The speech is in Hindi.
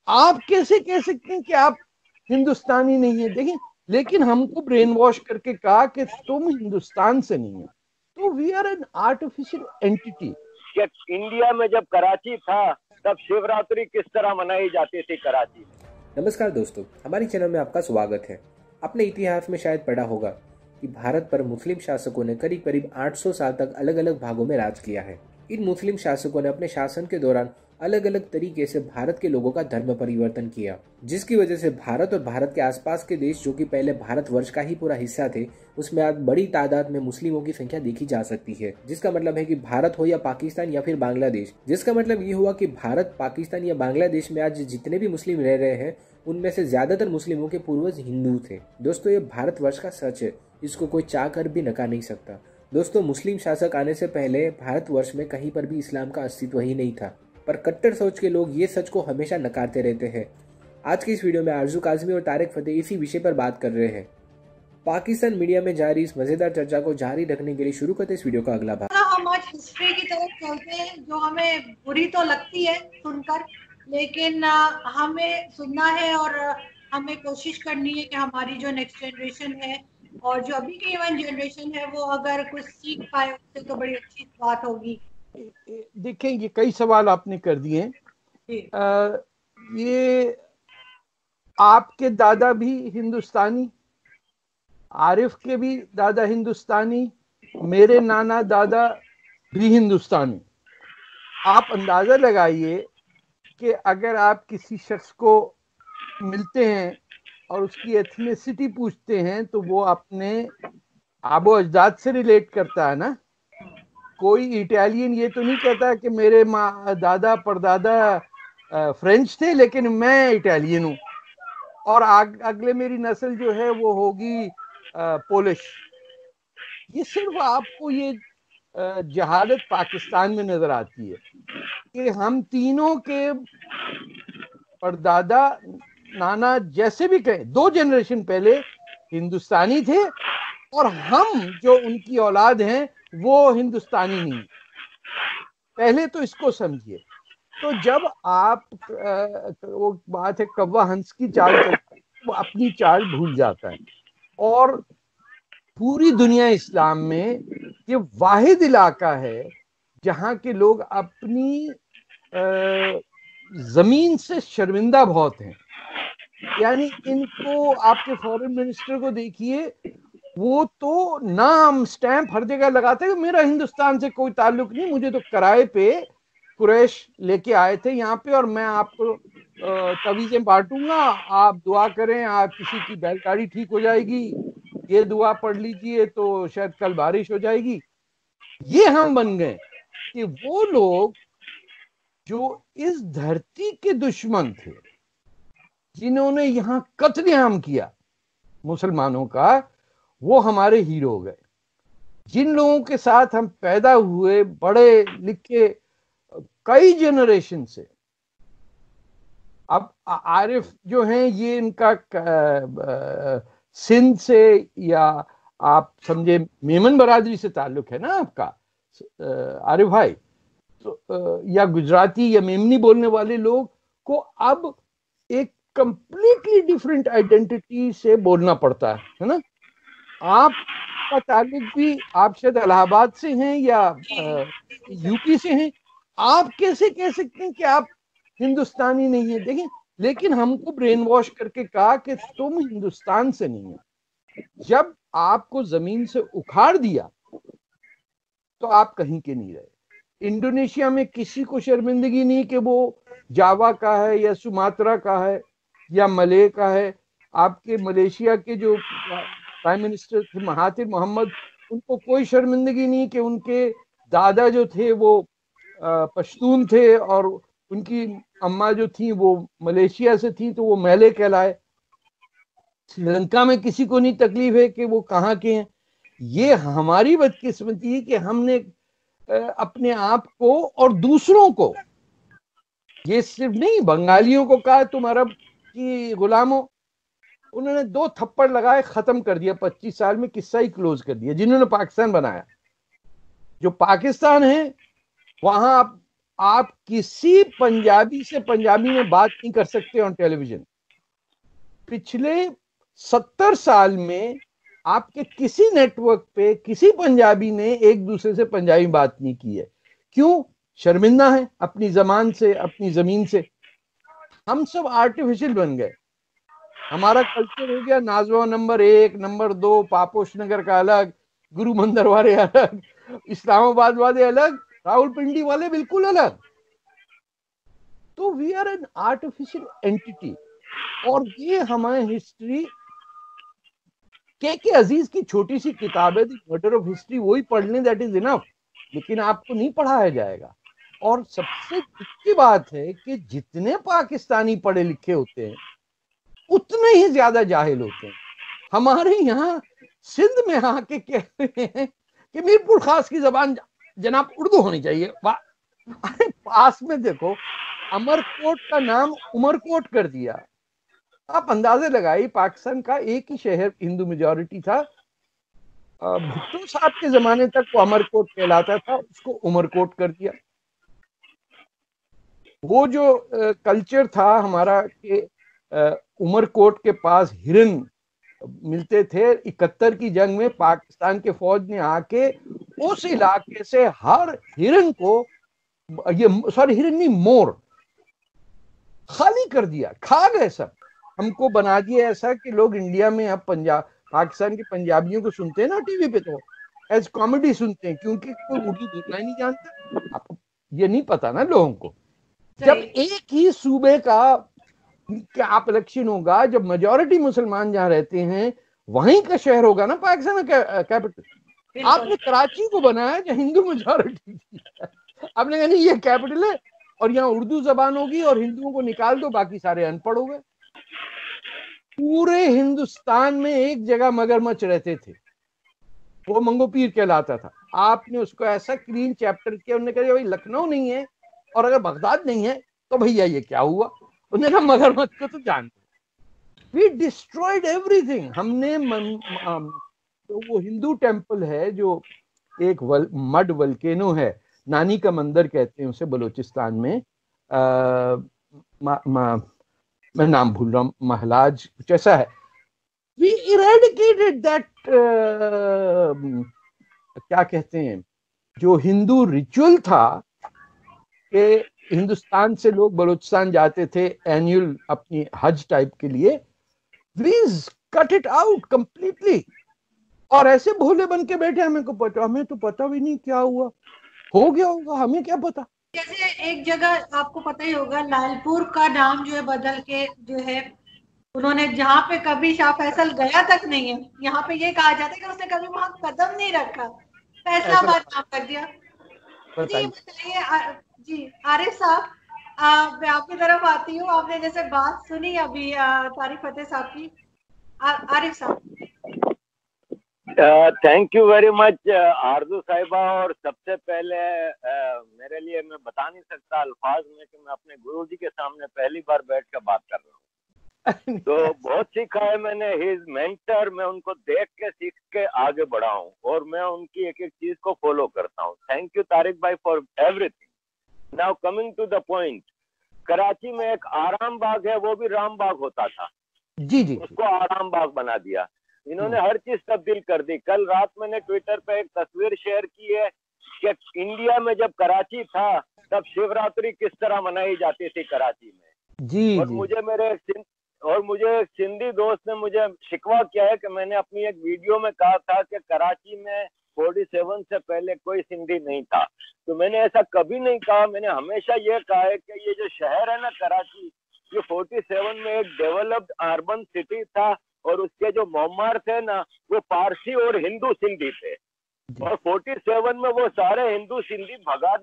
आप कैसे कह सकते हैं कि आप हिंदुस्तानी नहीं है? देखिए, लेकिन हमको ब्रेन वॉश करके कहा कि तुम हिंदुस्तान से नहीं हो, तो we are an artificial entity. India में जब कराची था तब शिवरात्रि किस तरह मनाई जाती थी कराची में। नमस्कार दोस्तों, हमारे चैनल में आपका स्वागत है। आपने इतिहास में शायद पढ़ा होगा कि भारत पर मुस्लिम शासकों ने करीब करीब 800 साल तक अलग अलग भागों में राज किया है। इन मुस्लिम शासकों ने अपने शासन के दौरान अलग अलग तरीके से भारत के लोगों का धर्म परिवर्तन किया, जिसकी वजह से भारत और भारत के आसपास के देश जो कि पहले भारतवर्ष का ही पूरा हिस्सा थे, उसमें आज बड़ी तादाद में मुस्लिमों की संख्या देखी जा सकती है। जिसका मतलब है कि भारत हो या पाकिस्तान या फिर बांग्लादेश, जिसका मतलब ये हुआ कि भारत, पाकिस्तान या बांग्लादेश में आज जितने भी मुस्लिम रह रहे हैं उनमें से ज्यादातर मुस्लिमों के पूर्वज हिंदू थे। दोस्तों, ये भारतवर्ष का सच है, इसको कोई चाह कर भी नकार नहीं सकता। दोस्तों, मुस्लिम शासक आने से पहले भारतवर्ष में कहीं पर भी इस्लाम का अस्तित्व ही नहीं था, पर कट्टर सोच के लोग ये सच को हमेशा नकारते रहते हैं। आज की इस वीडियो में आरजू काजमी और तारिक फतेह इसी विषय पर बात कर रहे हैं। पाकिस्तान मीडिया में जारी इस मजेदार चर्चा को जारी रखने के लिए शुरू करते इस वीडियो का अगला भाग। हम आज हिस्ट्री की तरफ चलते हैं, जो हमें बुरी तो लगती है सुनकर, लेकिन हमें सुनना है और हमें कोशिश करनी है कि हमारी जो नेक्स्ट जनरेशन है और जो अभी की यंग जनरेशन है वो अगर कुछ सीख पाए उससे तो बड़ी अच्छी बात होगी। देखें, ये कई सवाल आपने कर दिए। ये आपके दादा भी हिंदुस्तानी, आरिफ के भी दादा हिंदुस्तानी, मेरे नाना दादा भी हिंदुस्तानी। आप अंदाजा लगाइए कि अगर आप किसी शख्स को मिलते हैं और उसकी एथनिसिटी पूछते हैं तो वो अपने आबो अजदाद से रिलेट करता है ना। कोई इटालियन ये तो नहीं कहता कि मेरे दादा परदादा फ्रेंच थे लेकिन मैं इटालियन हूँ, और अगले मेरी नस्ल जो है वो होगी पोलिश। ये सिर्फ आपको ये जहालत पाकिस्तान में नजर आती है कि हम तीनों के परदादा नाना जैसे भी कहें 2 जनरेशन पहले हिंदुस्तानी थे, और हम जो उनकी औलाद हैं वो हिंदुस्तानी नहीं। पहले तो इसको समझिए। तो जब आप वो बात है कौवा हंस की चाल चलती है, वो अपनी चाल भूल जाता है। और पूरी दुनिया इस्लाम में ये वाहिद इलाका है जहां के लोग अपनी जमीन से शर्मिंदा बहुत हैं। यानी इनको, आपके फॉरेन मिनिस्टर को देखिए, वो तो नाम स्टैंप हर जगह लगाते हैं, मेरा हिंदुस्तान से कोई ताल्लुक नहीं, मुझे तो किराए पे कुरैश लेके आए थे यहाँ पे और मैं आपको तवीज़ें बांटूंगा, आप दुआ करें, आप किसी की बैलगाड़ी ठीक हो जाएगी, ये दुआ पढ़ लीजिए तो शायद कल बारिश हो जाएगी। ये हम बन गए कि वो लोग जो इस धरती के दुश्मन थे, जिन्होंने यहाँ कत्लेआम किया मुसलमानों का, वो हमारे हीरो हो गए। जिन लोगों के साथ हम पैदा हुए, बड़े लिखे कई जनरेशन से, अब आरिफ जो हैं ये इनका सिंध से या आप समझे मेमन बरादरी से ताल्लुक है ना आपका आरिफ भाई, तो या गुजराती या मेमनी बोलने वाले लोग को अब एक कंप्लीटली डिफरेंट आइडेंटिटी से बोलना पड़ता है ना। आपका ताल्लुक भी, आप शायद इलाहाबाद से हैं या यूपी से हैं, आप कैसे कह सकते हैं कि आप हिंदुस्तानी नहीं है? देखिए, लेकिन हमको ब्रेन वॉश करके कहा कि तुम हिंदुस्तान से नहीं हो। जब आपको जमीन से उखाड़ दिया तो आप कहीं के नहीं रहे। इंडोनेशिया में किसी को शर्मिंदगी नहीं कि वो जावा का है या सुमात्रा का है या मले का है। आपके मलेशिया के जो प्राइम मिनिस्टर थे महातिर मोहम्मद, उनको कोई शर्मिंदगी नहीं कि उनके दादा जो थे वो पश्तून थे और उनकी अम्मा जो थी वो मलेशिया से थी, तो वो मैले कहलाए। श्रीलंका में किसी को नहीं तकलीफ है कि वो कहाँ के हैं। ये हमारी बदकिस्मती है कि हमने अपने आप को और दूसरों को, ये सिर्फ नहीं बंगालियों को कहा तुम अरब की गुलामों, उन्होंने 2 थप्पड़ लगाए, खत्म कर दिया। 25 साल में किस्सा ही क्लोज कर दिया। जिन्होंने पाकिस्तान बनाया, जो पाकिस्तान है वहां आप किसी पंजाबी से पंजाबी में बात नहीं कर सकते ऑन टेलीविजन। पिछले 70 साल में आपके किसी नेटवर्क पे किसी पंजाबी ने एक दूसरे से पंजाबी बात नहीं की है। क्यों? शर्मिंदा है अपनी जबान से, अपनी जमीन से। हम सब आर्टिफिशियल बन गए। हमारा कल्चर हो गया नाजवा नंबर 1, नंबर 2, पापोश नगर का अलग, गुरु मंदिर वाले अलग, इस्लामाबाद वाले अलग, रावलपिंडी वाले बिल्कुल अलग। तो we are an artificial entity. और ये हमारे हिस्ट्री के अजीज की छोटी सी किताब है, द मर्डर ऑफ हिस्ट्री, वही पढ़ लें, दैट इज इनफ। लेकिन आपको नहीं पढ़ाया जाएगा। और सबसे दुखी बात है कि जितने पाकिस्तानी पढ़े लिखे होते हैं उतने ही ज्यादा जाहिल होते हैं। हमारे यहाँ सिंध में आके कह रहे हैं कि मीरपुर खास की जबान जनाब उर्दू होनी चाहिए। अरे पास में देखो, अमरकोट का नाम उमरकोट कर दिया। आप अंदाजे लगाइए, पाकिस्तान का एक ही शहर हिंदू मेजॉरिटी था, भुट्टो साहब के जमाने तक वो अमरकोट कहलाता था, उसको उमरकोट कर दिया। वो जो कल्चर था हमारा कि उमरकोट के पास हिरन मिलते थे, 71 की जंग में पाकिस्तान के फौज ने आके उस इलाके से हर हिरन को, ये सॉरी हिरन नहीं, मोर खाली कर दिया, खा गए सब। हमको बना दिया ऐसा कि लोग इंडिया में अब पाकिस्तान के पंजाबियों को सुनते हैं ना टीवी पे, तो एज कॉमेडी सुनते हैं, क्योंकि कोई उर्दू बोलना ही नहीं जानता। आपको ये नहीं पता ना लोगों को। जब एक ही सूबे का क्या आप इलेक्शन होगा, जब मेजॉरिटी मुसलमान जहां रहते हैं वहीं का शहर होगा ना पाकिस्तान का कैपिटल। आपने कराची को बनाया जो हिंदू मेजॉरिटी थी, आपने कहा नहीं ये कैपिटल है और यहाँ उर्दू जबान होगी और हिंदुओं को निकाल दो, बाकी सारे अनपढ़ हो गए। पूरे हिंदुस्तान में एक जगह मगरमच्छ रहते थे, वो मंगोपीर कहलाता था। आपने उसको ऐसा क्लीन चैप्टर किया, उन्होंने कहा भाई लखनऊ नहीं है और अगर बगदाद नहीं है तो भैया ये क्या हुआ। उन्होंने कहा मगरमच्छ को तो जानते। We destroyed everything. हमने तो वो हिंदू टेम्पल है जो एक मड वल्केनो है, नानी का मंदिर कहते हैं उसे बलूचिस्तान में, मैं नाम भूल रहा हूँ, महलाज कुछ ऐसा है। वी इरेडिकेटेड दैट, क्या कहते हैं, जो हिंदू रिचुअल था कि हिंदुस्तान से लोग बलूचिस्तान जाते थे एनुअल अपनी हज टाइप के लिए, we cut it out completely. और ऐसे भोले बन के बैठे, हमें तो पता भी नहीं क्या हुआ, हो गया होगा, हमें क्या पता। जैसे एक जगह आपको पता ही होगा, लालपुर का नाम जो है बदल के जो है उन्होंने, जहाँ पे कभी शाह फैसल गया तक नहीं है, यहाँ पे ये कहा जाता है कि उसने कभी वहां कदम नहीं रखा, फैसलाबाद नाम कर दिया। जी बताइए जी आरिफ साहब, मैं आपकी तरफ आती हूँ। आपने जैसे बात सुनी अभी तारिक फतेह साहब की, आरिफ साहब। थैंक यू वेरी मच आरजू साहिबा। और सबसे पहले मेरे लिए, मैं बता नहीं सकता अल्फाज में कि मैं अपने गुरुजी के सामने पहली बार बैठ कर बात कर रहा हूँ। तो बहुत सीखा है मैंने, ही इज मेंटर। मैं उनको देख के सीख के आगे बढ़ा हूँ और मैं उनकी एक एक चीज को फॉलो करता हूँ। थैंक यू तारिक भाई for everything. Now coming to the point, Karachi में एक आराम बाग है, वो भी राम बाग होता था जी, उसको आराम बाग बना दिया। इन्होंने हर चीज तब्दील कर दी। कल रात मैंने ट्विटर पे एक तस्वीर शेयर की है कि इंडिया में जब कराची था तब शिवरात्रि किस तरह मनाई जाती थी कराची में। जी, और मुझे एक सिंधी दोस्त ने मुझे शिकवा किया है कि मैंने अपनी एक वीडियो में कहा था कि कराची में 47 से पहले कोई सिंधी नहीं था। तो मैंने ऐसा कभी नहीं कहा। मैंने हमेशा ये कहा है कि ये जो शहर है ना कराची, ये 47 में एक डेवलप्ड अर्बन सिटी था और उसके जो मोहम्मर थे ना वो पारसी और हिंदू सिंधी थे। और 47 में वो सारे हिंदू सिंधी भगा